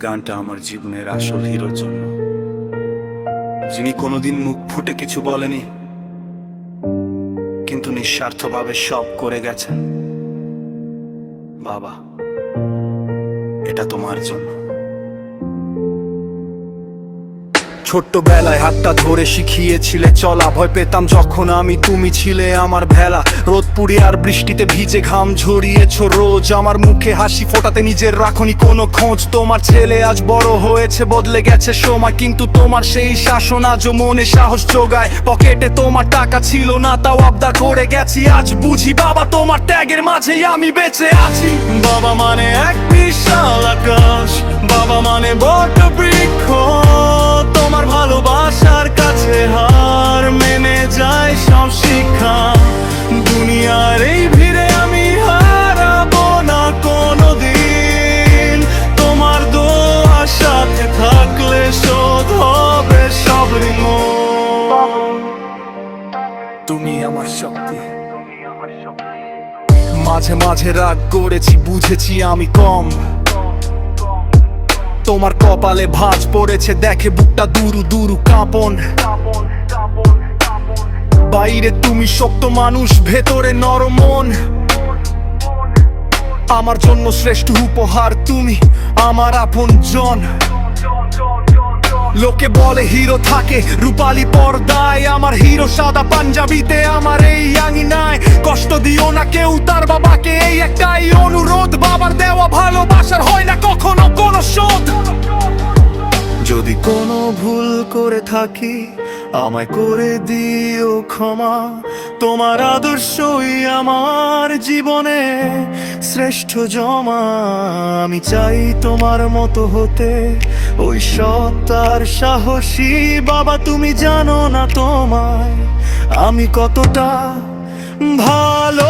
গানটা আমার জীবনের আসল হিরোর জন্য, যিনি কোনোদিন মুখ ফুটে কিছু বলেনি কিন্তু নিঃস্বার্থভাবে সব করে গেছেন। বাবা, এটা তোমার জন্য। ছোট্টবেলায় হাতটা ধরে শিখিয়েছিলে চলা, ভয় পেতাম যখন আমি, তুমি ছিলে আমার ভেলা। রোদ পুড়ে আর বৃষ্টিতে ভিজে ঘাম ঝরিয়েছো রোজ, আমার মুখে হাসি ফোটাতে নিজের রাখনি কোনো খোঁজ। তোমার ছেলে আজ বড় হয়েছে, বদলে গেছে সময়, কিন্তু তোমার সেই শাসন আজও মনে সাহস যোগায়। পকেটে তোমার টাকা ছিল না, তাও আবদার করে গেছি। আজ বুঝি বাবা, তোমার ত্যাগের মাঝেই আমি বেঁচে আছি। বাবা মানে এক বিশাল আকাশ, বাবা মানে বট বৃক্ষ, তোমার ভালোবাসার কাছে হার মেনে যায় সব শিক্ষা। দুনিয়ার এই ভিড়ে আমি হারাবো না কোনোদিন, তোমার দোয়ার সাথে থাকলে শোধ হবে সব ঋণ। তুমি আমার শক্তি। মাঝে মাঝে রাগ করেছি, বুঝেছি আমি কম। তোমার কপালে ভাঁজ পড়েছে, দেখে বুকটা দুরু দুরু কাঁপন। বাইরে তুমি শক্ত মানুষ, ভেতরে নরম মন। আমার জন্য শ্রেষ্ঠ উপহার তুমি, আমার আপন জন। লোকে বলে হিরো থাকে রূপালী পর্দায়, আমার হিরো সাদা পাঞ্জাবিতে, আমার এই আঙিনায়। কষ্ট দিও না কেউ তার বাবাকে, এই একটাই অনুরোধ, বাবার দেওয়া ভালোবাসার হয় না কখনো কোনো শোধ। যদি কোনো ভুল করে থাকি আমায় করে দিও ক্ষমা, তোমার আদর্শই আমার জীবনে শ্রেষ্ঠ জমা। আমি চাই তোমার মতো হতে, ওই সৎ আর সাহসী। বাবা তুমি জানো না তোমায় আমি কতটা ভালো